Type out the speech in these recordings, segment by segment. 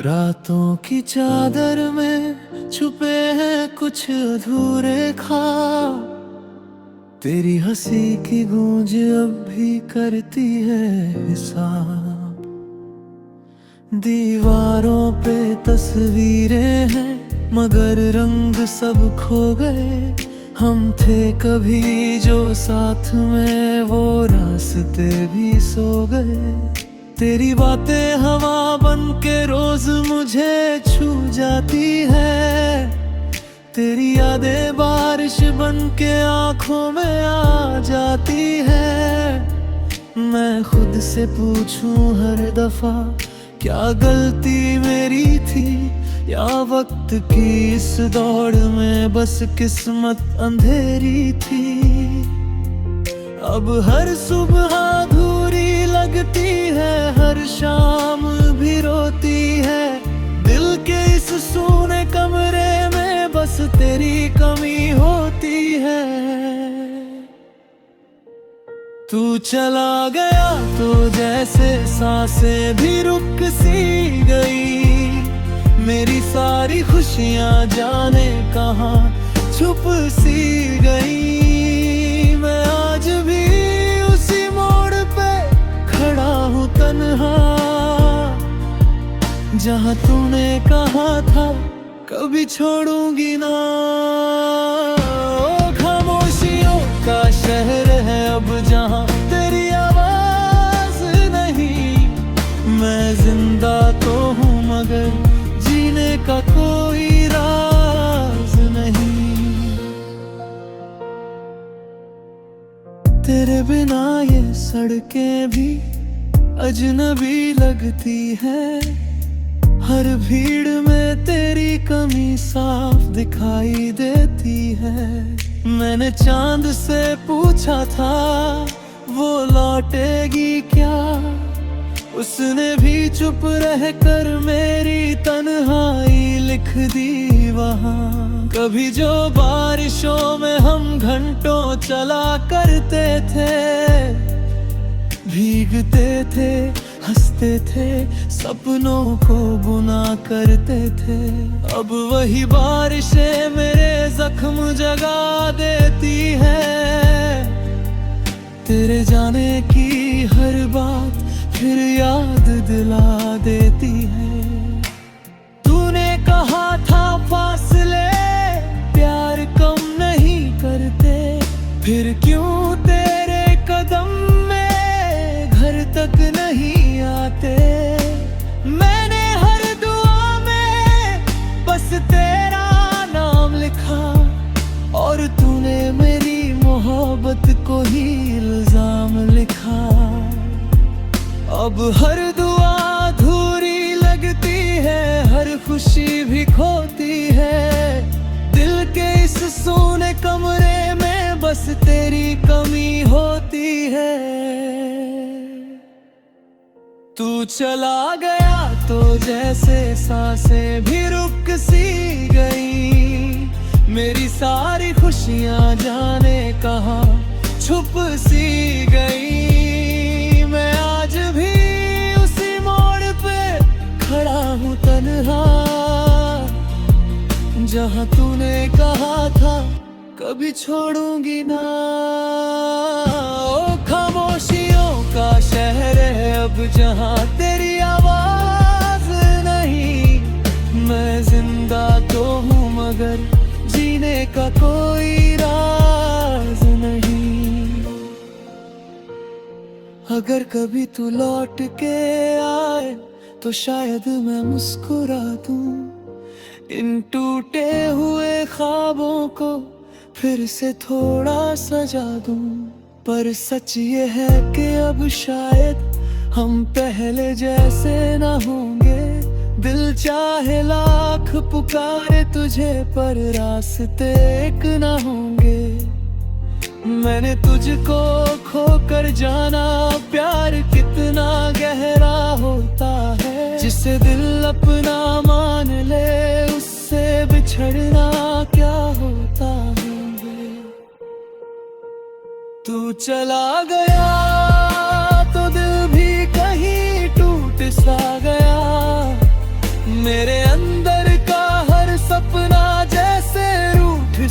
रातों की चादर में छुपे हैं कुछ अधूरे ख्वाब। तेरी हंसी की गूंज अब भी करती है हिसाब। दीवारों पे तस्वीरें हैं मगर रंग सब खो गए। हम थे कभी जो साथ में, वो रास्ते भी सो गए। तेरी बातें हवा बन के रोज मुझे छू जाती है। तेरी यादें बारिश बन के आंखों में आ जाती है। मैं खुद से पूछूं हर दफा, क्या गलती मेरी थी या वक्त की इस दौड़ में बस किस्मत अंधेरी थी। अब हर सुबह अधूरी लगती है, हर शाम भी रोती है। दिल के इस सूने कमरे में बस तेरी कमी होती है। तू चला गया तो जैसे सांसें भी रुक सी गई। मेरी सारी खुशियां जाने कहाँ छुप सी गई। मैं आज भी उसी मोड़ पे खड़ा हूँ तन्हा, जहाँ तूने कहा था कभी छोड़ूंगी ना। ओ खामोशियों का शहर है अब जहाँ तेरी आवाज नहीं। मैं जिंदा तो हूँ मगर जीने का कोई राज नहीं। तेरे बिना ये सड़कें भी अजनबी लगती है। हर भीड़ में तेरी कमी साफ दिखाई देती है। मैंने चांद से पूछा था वो लौटेगी क्या, उसने भी चुप रह कर मेरी तन्हाई लिख दी वहाँ। कभी जो बारिशों में हम घंटों चला करते थे, भीगते थे हंसते थे सपनों को बुना करते थे। अब वही बारिशें मेरे जख्म जगा देती है। तेरे जाने की हर बात फिर याद दिला देती है। तूने कहा था फासले प्यार कम नहीं करते, फिर क्यों तेरे कदम में घर तक नहीं आते। मैंने हर दुआ में बस तेरा नाम लिखा और तूने मेरी मोहब्बत को ही इल्जाम लिखा। अब हर दुआ अधूरी लगती है, हर खुशी भी खोती है। दिल के इस सोने कमरे में बस तेरी कमी होती है। तू चला गया तो जैसे सांसें भी रुक सी गई। मेरी सारी खुशियां जाने कहाँ छुप सी गई। मैं आज भी उसी मोड़ पे खड़ा हूँ तन्हा, जहाँ तूने कहा था कभी छोड़ूंगी ना। ओ खामोशियों का शहर है अब जहाँ तेरी आवाज नहीं। मैं जिंदा तो हूँ मगर जीने का कोई राज नहीं। अगर कभी तू लौट के आए तो शायद मैं मुस्कुरा दूं। इन टूटे हुए ख्वाबों को फिर से थोड़ा सजा दूं। पर सच ये है कि अब शायद हम पहले जैसे ना होंगे। दिल चाहे लाख पुकारे तुझे पर रास्ते एक ना होंगे। मैंने तुझको खोकर जाना प्यार कितना गहरा होता है। जिसे दिल अपना मान ले उससे बिछड़ना क्या होता है। तू चला गया तो दिल भी कहीं टूट सा गया।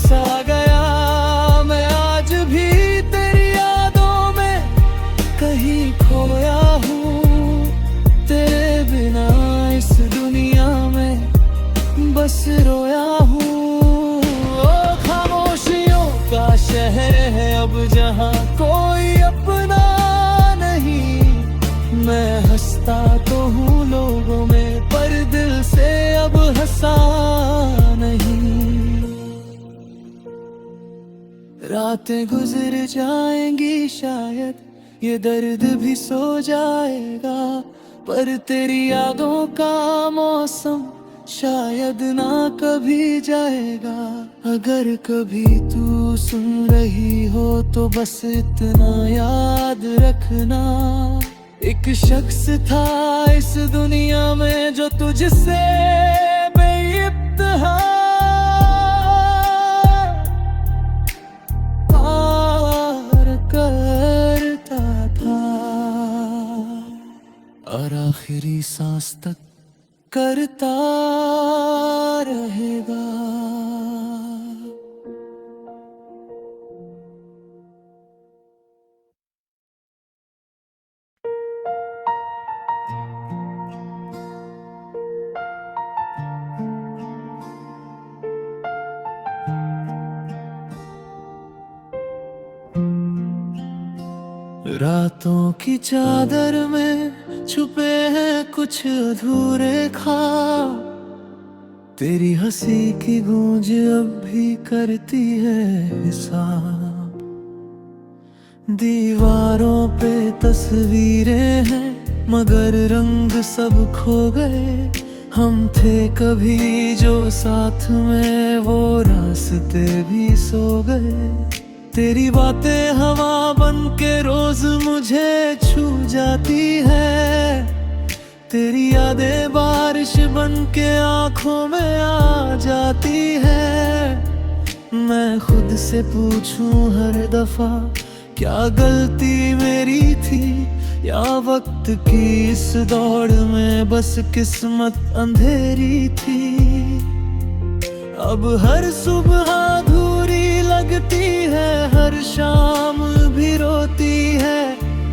सा गया मैं आज भी तेरी यादों में कहीं खोया हूँ। तेरे बिना इस दुनिया में बस रोया हूँ। ओ खामोशियों का शहर है अब जहाँ कोई अपना नहीं। मैं हंसता तो हूँ लोगों में पर दिल से अब हंसा नहीं। रातें गुजर जाएंगी शायद ये दर्द भी सो जाएगा, पर तेरी यादों का मौसम शायद ना कभी जाएगा। अगर कभी तू सुन रही हो तो बस इतना याद रखना, एक शख्स था इस दुनिया में जो तुझसे बेइब्तिहा प्यार करता था और आखिरी सांस तक करता रहेगा। रातों की चादर में छुपे हैं कुछ अधूरे ख्वाब, तेरी हंसी की गूंज अब भी करती है हिसाब। दीवारों पे तस्वीरें हैं मगर रंग सब खो गए। हम थे कभी जो साथ में वो रास्ते भी सो गए। तेरी बातें हवा बन के रोज मुझे छू जाती है, तेरी यादें बारिश बन के आंखों में आ जाती है। मैं खुद से पूछूं हर दफा क्या गलती मेरी थी, या वक्त की इस दौड़ में बस किस्मत अंधेरी थी। अब हर सुबह अधूरी लगती है, हर शाम भी रोती है।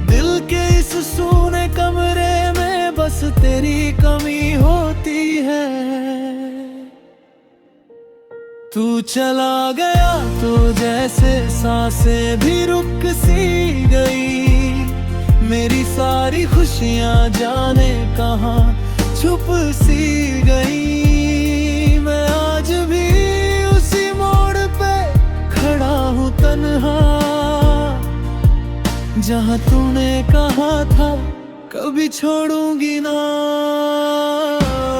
दिल के इस सूने कमरे में बस तेरी कमी होती है। तू चला गया तो जैसे सांसें भी रुक सी गई, मेरी सारी खुशियां जाने कहाँ छुप सी गई। मैं आज भी उसी मोड़ पे खड़ा हूँ तन्हा, जहाँ तूने कहा था कभी छोड़ूंगी ना।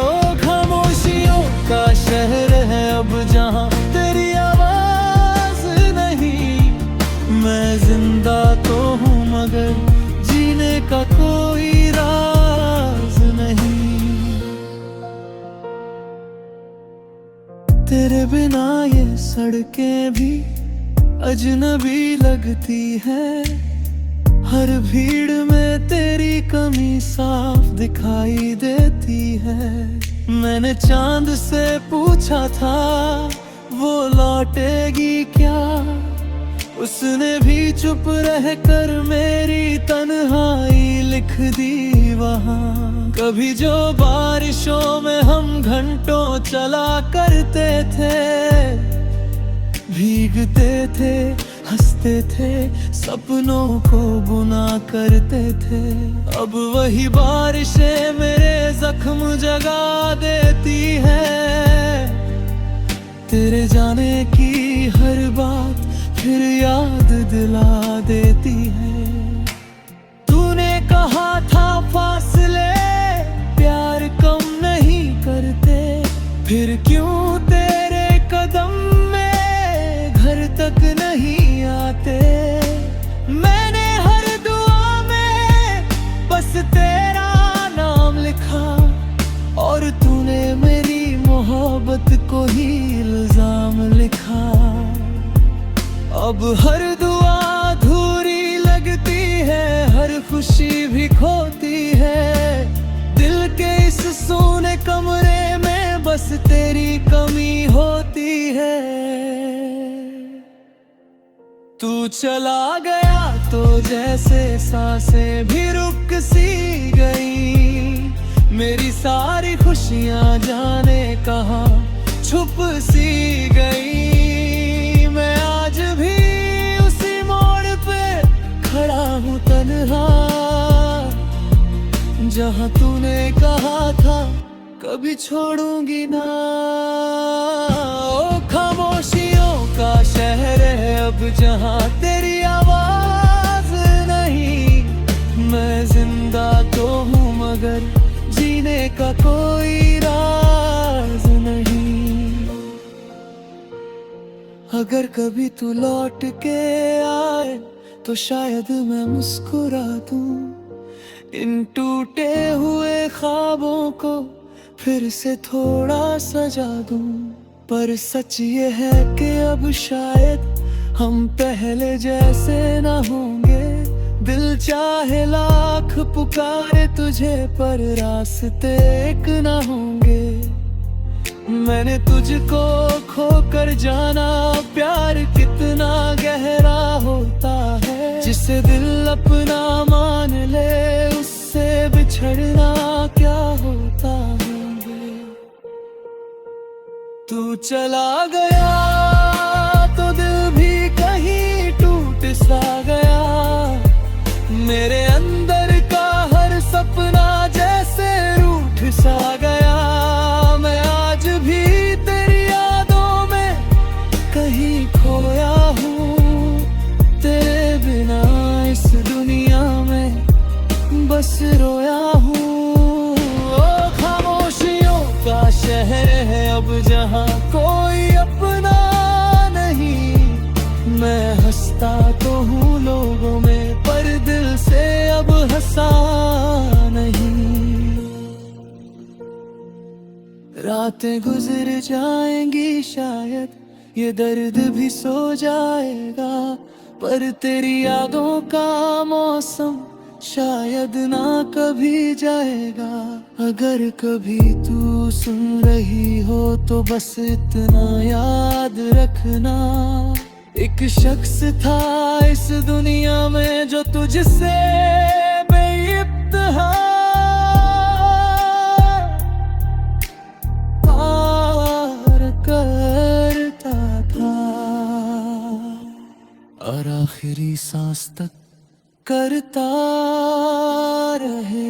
ओ खामोशियों का शहर है अब जहाँ तेरी आवाज नहीं। मैं जिंदा तो हूँ मगर जीने का कोई राज नहीं। तेरे बिना ये सड़कें भी अजनबी लगती है, हर भीड़ में तेरी कमी साफ दिखाई देती है। मैंने चांद से पूछा था वो लौटेगी क्या, उसने भी चुप रहकर मेरी तन्हाई लिख दी वहाँ। कभी जो बारिशों में हम घंटों चला करते थे, भीगते थे हंसते थे सपनों को बुना करते थे। अब वही बारिशें मेरे जख्म जगा देती है, तेरे जाने की हर बात फिर याद दिला देती है। तूने कहा था फासले प्यार कम नहीं करते, फिर क्यों तेरे कदम में घर तक नहीं आते। मैंने हर दुआ में बस तेरा नाम लिखा, और तूने मेरी मोहब्बत को ही इल्जाम लिखा। अब हर दुआ अधूरी लगती है, हर खुशी भी खोती है। दिल के इस सोने कमरे में बस तेरी कमी होती है। तू चला गया तो जैसे सांसें भी रुक सी गई। मेरी सारी खुशियां जाने कहाँ छुप सी गई। मैं आज भी उसी मोड़ पे खड़ा हूँ तन्हा, जहाँ तूने कहा था कभी छोड़ूंगी ना। ओ खामोशियों का शहर है अब जहाँ तेरी आवाज नहीं। मैं जिंदा तो हूँ मगर जीने का कोई राज नहीं। अगर कभी तू लौट के आए तो शायद मैं मुस्कुरा दूं, इन टूटे हुए ख्वाबों को फिर से थोड़ा सजा दूं। पर सच ये है कि अब शायद हम पहले जैसे ना होंगे। दिल चाहे लाख पुकारे तुझे पर रास्ते एक ना होंगे। मैंने तुझको खोकर जाना प्यार कितना गहरा होता है। जिसे दिल अपना मान ले उससे बिछड़ना क्या होता है। तू चला गया तो दिल भी कहीं टूट सा गया। मेरे अंदर का हर सपना जैसे रूठ सा गया। मैं आज भी तेरी यादों में कहीं खोया हूँ। तेरे बिना इस दुनिया में बस रोया हूँ। ओ खामोशियों का शहर है अब जहाँ कोई अपना नहीं। मैं हंसता तो हूँ लोगों में पर दिल से अब हंसा नहीं। रातें गुजर जाएंगी शायद ये दर्द भी सो जाएगा। पर तेरी यादों का मौसम शायद ना कभी जाएगा। अगर कभी तू सुन रही हो तो बस इतना याद रखना। एक शख्स था इस दुनिया में जो तुझसे बेइब्तिहा प्यार करता था और आखिरी सांस तक करता रहे।